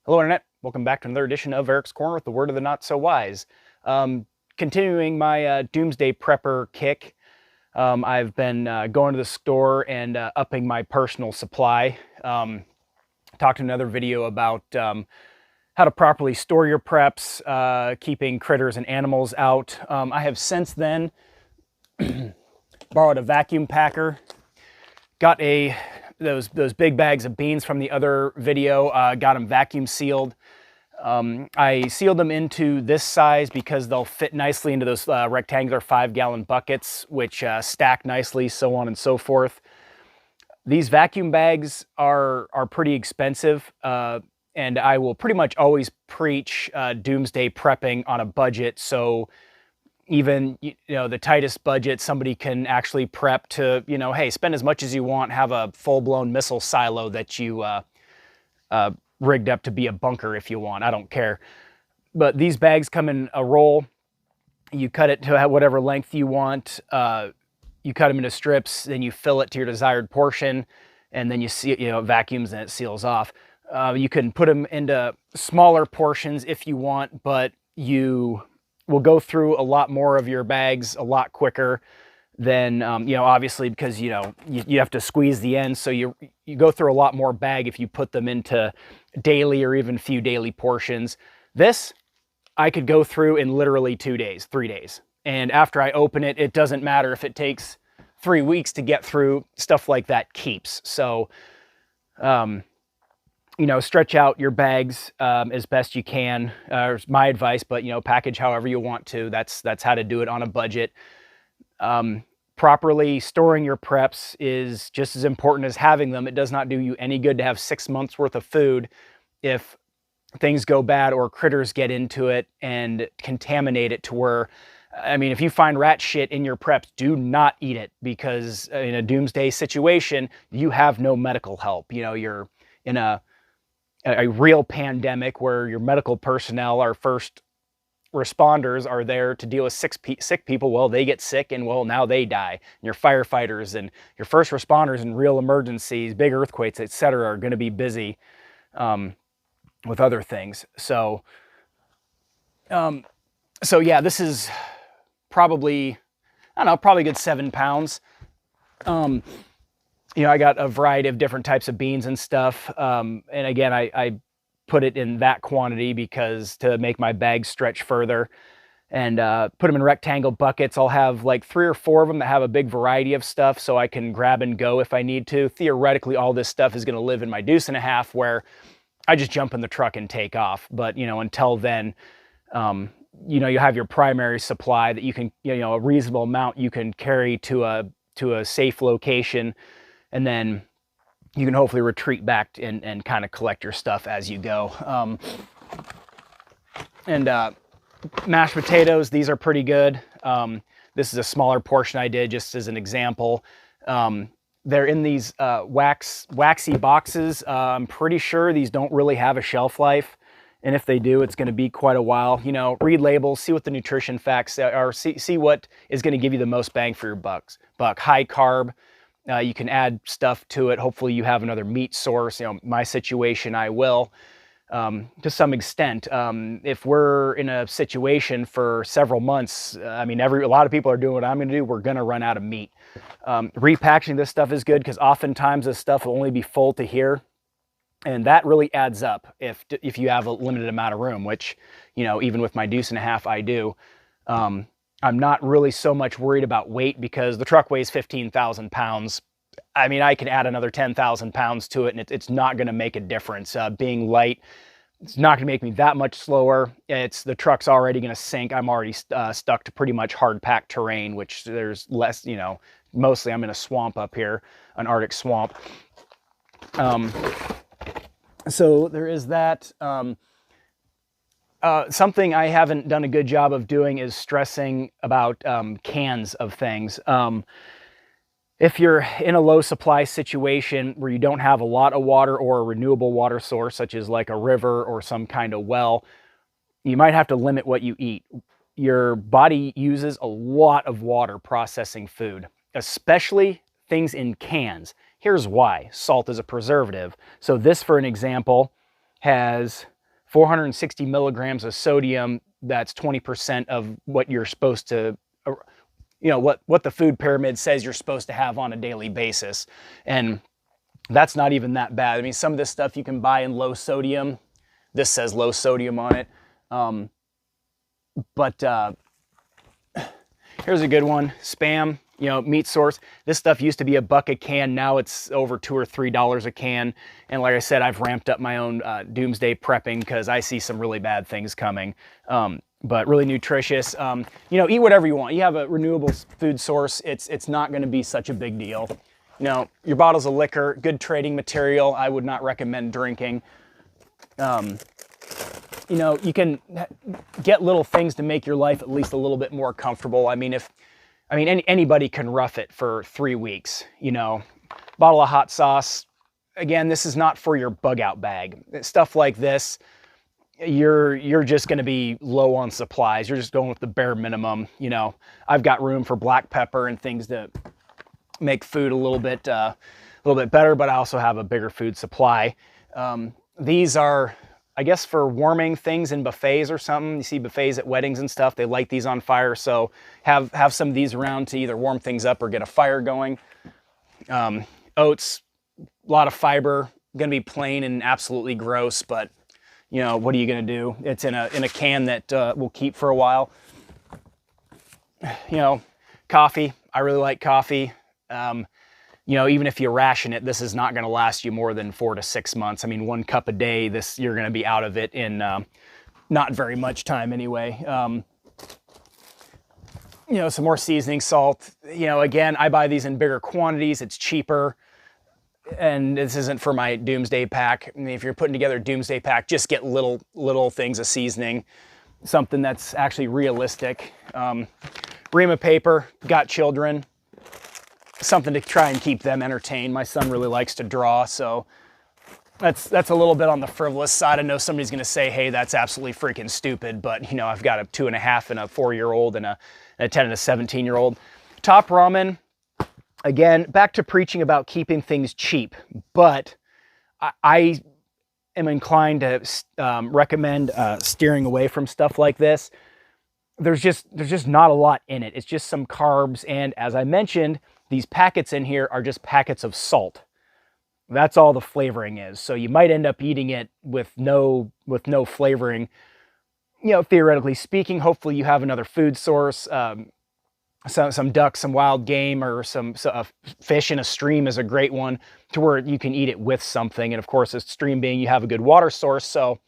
Hello Internet, welcome back to another edition of Eric's Corner with the Word of the Not So Wise. Continuing my Doomsday Prepper kick, I've been going to the store and upping my personal supply. Talked in another video about how to properly store your preps, keeping critters and animals out. I have since then borrowed a vacuum packer, got those big bags of beans from the other video, got them vacuum sealed. I sealed them into this size because they'll fit nicely into those rectangular 5-gallon buckets, which stack nicely, so on and so forth. These vacuum bags are pretty expensive, and I will pretty much always preach doomsday prepping on a budget. So even, the tightest budget, somebody can actually prep to, hey, spend as much as you want, have a full-blown missile silo that you rigged up to be a bunker if you want. I don't care. But these bags come in a roll. You cut it to whatever length you want. You cut them into strips, then you fill it to your desired portion, and then you see, it vacuums and it seals off. You can put them into smaller portions if you want, but you will go through a lot more of your bags a lot quicker than, obviously, because, you have to squeeze the ends. So you go through a lot more bag if you put them into daily or even few daily portions. This, I could go through in literally 2 days, 3 days. And after I open it, it doesn't matter if it takes 3 weeks to get through, stuff like that keeps. So, stretch out your bags as best you can. My advice, but package however you want to. That's how to do it on a budget. Properly storing your preps is just as important as having them. It does not do you any good to have 6 months worth of food if things go bad or critters get into it and contaminate it to where, if you find rat shit in your preps, do not eat it, because in a doomsday situation, you have no medical help. You're in a real pandemic where your medical personnel, our first responders, are there to deal with sick people. Well, they get sick and now they die. And your firefighters and your first responders in real emergencies, big earthquakes, etc., are going to be busy with other things. So yeah, this is probably, probably a good 7 pounds. I got a variety of different types of beans and stuff. And again, I put it in that quantity because to make my bags stretch further, and put them in rectangle buckets. I'll have like 3 or 4 of them that have a big variety of stuff, so I can grab and go if I need to. Theoretically, all this stuff is going to live in my deuce and a half, where I just jump in the truck and take off. But, until then, you have your primary supply that you can, a reasonable amount you can carry to a safe location, and then you can hopefully retreat back and kind of collect your stuff as you go. Mashed potatoes, these are pretty good. This is a smaller portion I did just as an example. They're in these waxy boxes. I'm pretty sure these don't really have a shelf life. And if they do, it's going to be quite a while. Read labels, see what the nutrition facts are, see what is going to give you the most bang for your buck. High carb. You can add stuff to it. Hopefully you have another meat source. My situation, I will, to some extent. If we're in a situation for several months, a lot of people are doing what I'm going to do. We're going to run out of meat. Repackaging this stuff is good, because oftentimes this stuff will only be full to here. And that really adds up if you have a limited amount of room, which, even with my deuce and a half, I do. I'm not really so much worried about weight, because the truck weighs 15,000 pounds. I can add another 10,000 pounds to it, and it's not going to make a difference. Being light, it's not going to make me that much slower. The truck's already going to sink. I'm already stuck to pretty much hard-packed terrain, which there's less, mostly I'm in a swamp up here, an Arctic swamp. So there is that. Something I haven't done a good job of doing is stressing about cans of things. If you're in a low supply situation where you don't have a lot of water or a renewable water source, such as like a river or some kind of well, you might have to limit what you eat. Your body uses a lot of water processing food, especially things in cans. Here's why. Salt is a preservative. So this, for an example, has 460 milligrams of sodium. That's 20% of what you're supposed to, what the food pyramid says you're supposed to have on a daily basis. And that's not even that bad. I mean, some of this stuff you can buy in low sodium. This says low sodium on it. But here's a good one. Spam, meat source. This stuff used to be $1 a can. Now it's over $2 or $3 a can. And like I said, I've ramped up my own doomsday prepping because I see some really bad things coming. But really nutritious. Eat whatever you want. You have a renewable food source. It's not going to be such a big deal. Your bottles of liquor, good trading material. I would not recommend drinking. You can get little things to make your life at least a little bit more comfortable. Anybody can rough it for 3 weeks. Bottle of hot sauce. Again, this is not for your bug out bag. Stuff like this, you're just going to be low on supplies. You're just going with the bare minimum. I've got room for black pepper and things to make food a little bit better, but I also have a bigger food supply. These are, I guess, for warming things in buffets or something. You see buffets at weddings and stuff, they light these on fire. So have some of these around to either warm things up or get a fire going. Oats, a lot of fiber, gonna be plain and absolutely gross, but what are you gonna do? It's in a can that will keep for a while. Coffee, I really like coffee. Even if you ration it, this is not going to last you more than 4 to 6 months. 1 cup a day, you're going to be out of it in not very much time anyway. Some more seasoning salt. Again, I buy these in bigger quantities. It's cheaper. And this isn't for my doomsday pack. If you're putting together a doomsday pack, just get little things of seasoning. Something that's actually realistic. Ream of paper, got children. Something to try and keep them entertained. My son really likes to draw, so that's a little bit on the frivolous side. I know somebody's going to say, hey, that's absolutely freaking stupid, but I've got a 2.5 and a 4-year-old and a 10 and a 17-year-old. Top ramen, again, back to preaching about keeping things cheap, but I am inclined to recommend steering away from stuff like this. There's just not a lot in it. It's just some carbs, and as I mentioned, these packets in here are just packets of salt. That's all the flavoring is. So you might end up eating it with no flavoring. Theoretically speaking, hopefully you have another food source. Some ducks, some wild game, or some fish in a stream is a great one to where you can eat it with something. And of course, a stream being you have a good water source, so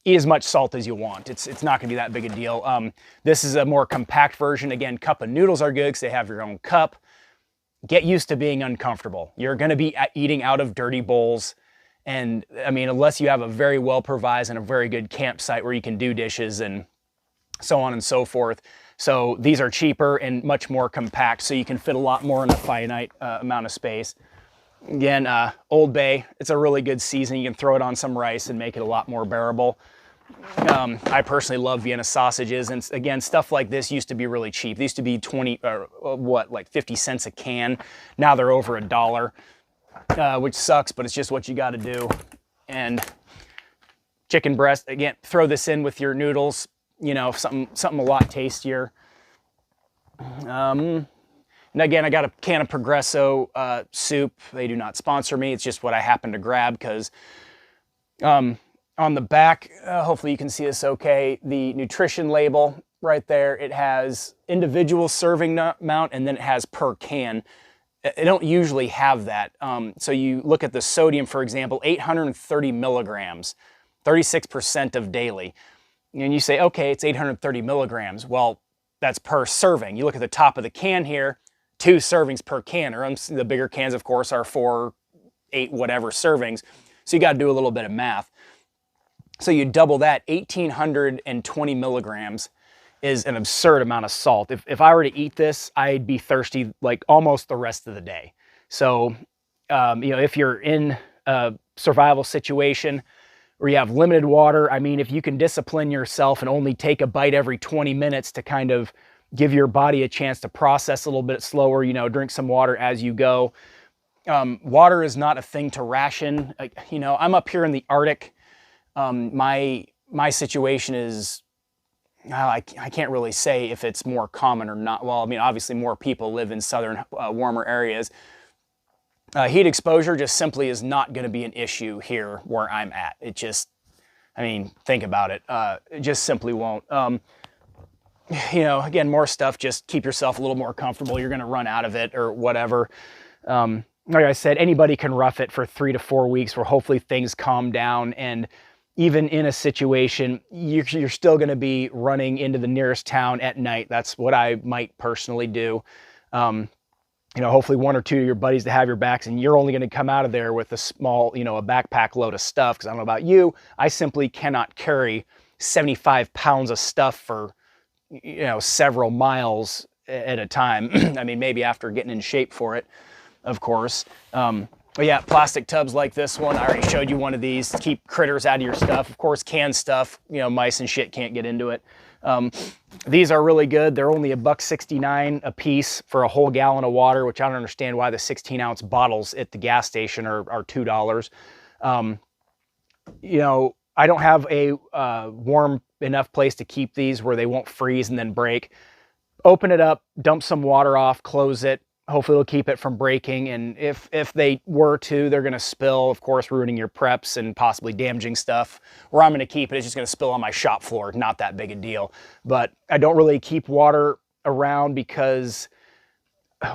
eat as much salt as you want. It's not going to be that big a deal. This is a more compact version. Again, cup of noodles are good because they have your own cup. Get used to being uncomfortable. You're going to be eating out of dirty bowls. And unless you have a very well provised and a very good campsite where you can do dishes and so on and so forth. So these are cheaper and much more compact, so you can fit a lot more in a finite amount of space. Again, Old Bay, it's a really good seasoning. You can throw it on some rice and make it a lot more bearable. I personally love Vienna sausages, and again, stuff like this used to be really cheap. They used to be 50 cents a can. Now they're over $1, which sucks, but it's just what you got to do. And chicken breast, again, throw this in with your noodles. Something a lot tastier. And again, I got a can of Progresso soup. They do not sponsor me. It's just what I happen to grab because. On the back, hopefully you can see this okay, the nutrition label right there, it has individual serving amount and then it has per can. I don't usually have that. So you look at the sodium, for example, 830 milligrams, 36% of daily. And you say, okay, it's 830 milligrams. Well, that's per serving. You look at the top of the can here, 2 servings per can, or the bigger cans, of course, are 4, 8, whatever servings. So you got to do a little bit of math. So you double that, 1,820 milligrams is an absurd amount of salt. If I were to eat this, I'd be thirsty like almost the rest of the day. So, if you're in a survival situation where you have limited water, if you can discipline yourself and only take a bite every 20 minutes to kind of give your body a chance to process a little bit slower, drink some water as you go. Water is not a thing to ration. I'm up here in the Arctic. My situation is, I can't really say if it's more common or not. Well, I mean, obviously more people live in southern warmer areas. Heat exposure just simply is not going to be an issue here where I'm at. It just, I mean, think about it. It just simply won't. You know, again, more stuff, just keep yourself a little more comfortable. You're going to run out of it or whatever. Like I said, anybody can rough it for 3 to 4 weeks where hopefully things calm down. And even in a situation, you're still going to be running into the nearest town at night. That's what I might personally do. You know, hopefully 1 or 2 of your buddies to have your backs, and you're only going to come out of there with a small, you know, a backpack load of stuff. Because I don't know about you, I simply cannot carry 75 pounds of stuff for, you know, several miles at a time. I mean, maybe after getting in shape for it, of course. But yeah, plastic tubs like this one, I already showed you one of these to keep critters out of your stuff. Of course, canned stuff, you know, mice and shit can't get into it. These are really good. They're only $1.69 a piece for a whole gallon of water, which I don't understand why the 16-ounce bottles at the gas station are $2. You know, I don't have a warm enough place to keep these where they won't freeze and then break. Open it up, dump some water off, close it. Hopefully it'll keep it from breaking. And if they were to, they're going to spill, of course, ruining your preps and possibly damaging stuff. Where I'm going to keep it, it's just going to spill on my shop floor. Not that big a deal. But I don't really keep water around because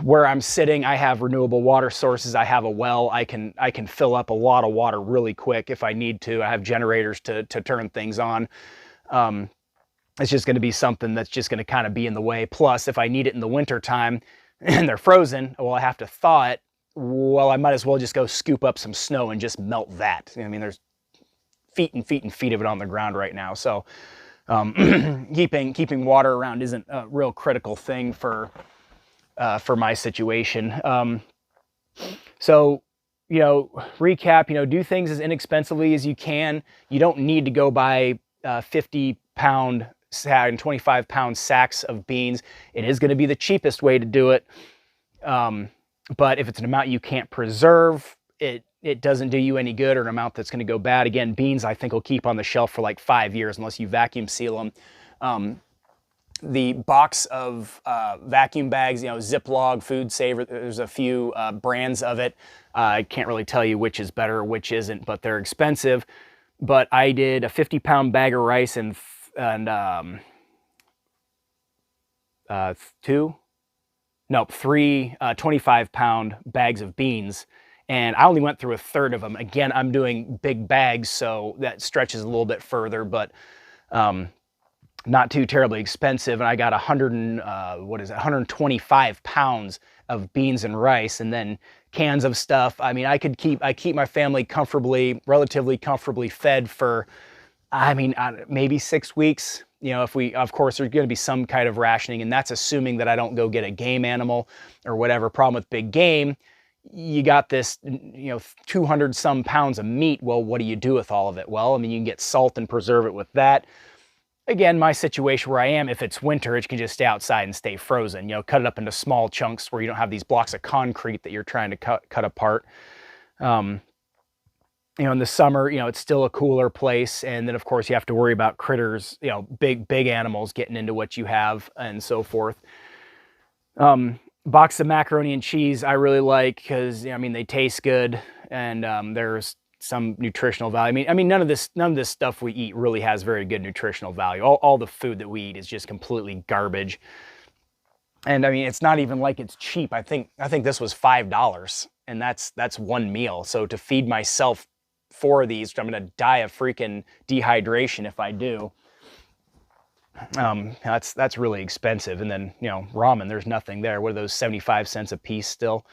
where I'm sitting, I have renewable water sources. I have a well. I can fill up a lot of water really quick if I need to. I have generators to turn things on. It's just going to be something that's just going to kind of be in the way. Plus, if I need it in the winter time and they're frozen, well, I have to thaw it. Well, I might as well just go scoop up some snow and just melt that. I mean, there's feet and feet and feet of it on the ground right now. So keeping water around isn't a real critical thing for my situation. So, you know, recap, you know, do things as inexpensively as you can. You don't need to go buy 50-pound and 25-pound sacks of beans. It is going to be the cheapest way to do it. But if it's an amount you can't preserve, it doesn't do you any good, or an amount that's going to go bad. Again, beans I think will keep on the shelf for like 5 years unless you vacuum seal them. The box of vacuum bags, you know, Ziploc, Food Saver, there's a few brands of it. I can't really tell you which is better or which isn't, but they're expensive. But I did a 50-pound bag of rice and three 25-pound bags of beans. And I only went through a third of them. Again, I'm doing big bags, so that stretches a little bit further, but not too terribly expensive. And I got 125 pounds of beans and rice, and then cans of stuff. I mean, I keep my family relatively comfortably fed for, I mean, maybe 6 weeks. You know, of course, there's going to be some kind of rationing, and that's assuming that I don't go get a game animal or whatever. Problem with big game, you got this, you know, 200 some pounds of meat. Well, what do you do with all of it? Well, I mean, you can get salt and preserve it with that. Again, my situation where I am, if it's winter, it can just stay outside and stay frozen. You know, cut it up into small chunks where you don't have these blocks of concrete that you're trying to cut apart. You know, in the summer, you know, it's still a cooler place. And then, of course, you have to worry about critters, you know, big animals getting into what you have and so forth. Box of macaroni and cheese I really like because, I mean, they taste good, and there's some nutritional value. I mean, none of this stuff we eat really has very good nutritional value. All the food that we eat is just completely garbage. And I mean, it's not even like it's cheap. I think this was $5, and that's one meal. So to feed myself 4 of these, I'm going to die of freaking dehydration if I do. That's really expensive. And then, you know, ramen, there's nothing there. What are those, 75 cents a piece still?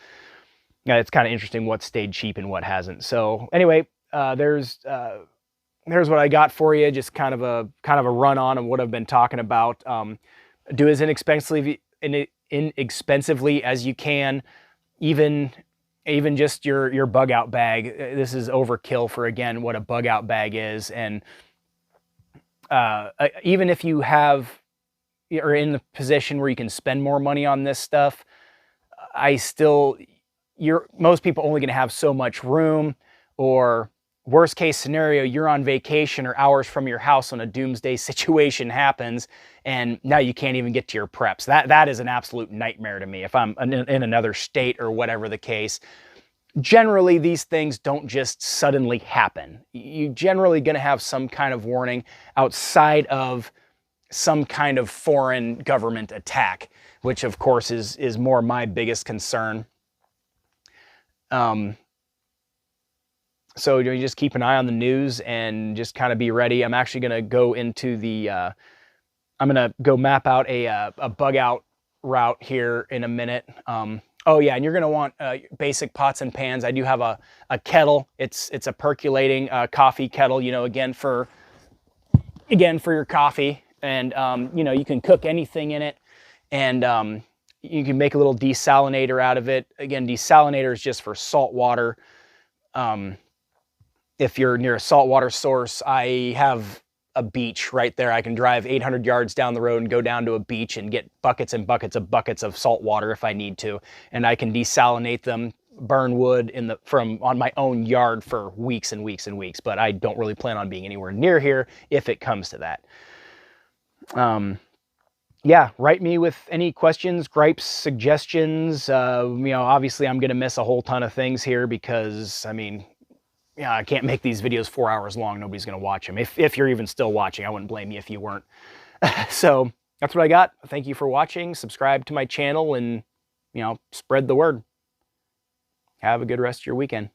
Yeah, it's kind of interesting what stayed cheap and what hasn't. So anyway, there's what I got for you. Just kind of a run on of what I've been talking about. Do as inexpensively as you can. Even just your bug out bag. This is overkill for, again, what a bug out bag is. And even if you are in the position where you can spend more money on this stuff, most people only going to have so much room, or worst case scenario, you're on vacation or hours from your house when a doomsday situation happens, and now you can't even get to your preps. That is an absolute nightmare to me if I'm in another state or whatever the case. Generally, these things don't just suddenly happen. You're generally going to have some kind of warning outside of some kind of foreign government attack, which of course is more my biggest concern. So you just keep an eye on the news and just kind of be ready. I'm actually going to go into the, I'm going to go map out a bug out route here in a minute. Oh yeah, and you're going to want basic pots and pans. I do have a kettle. It's a percolating coffee kettle, you know, again for your coffee. And, you know, you can cook anything in it. And you can make a little desalinator out of it. Again, desalinator is just for salt water. If you're near a saltwater source, I have a beach right there. I can drive 800 yards down the road and go down to a beach and get buckets and buckets of salt water if I need to. And I can desalinate them, burn wood on my own yard for weeks and weeks and weeks. But I don't really plan on being anywhere near here if it comes to that. Yeah, write me with any questions, gripes, suggestions. You know, obviously I'm going to miss a whole ton of things here because, I mean, yeah, I can't make these videos 4 hours long. Nobody's going to watch them. If you're even still watching, I wouldn't blame you if you weren't. So that's what I got. Thank you for watching. Subscribe to my channel and, you know, spread the word. Have a good rest of your weekend.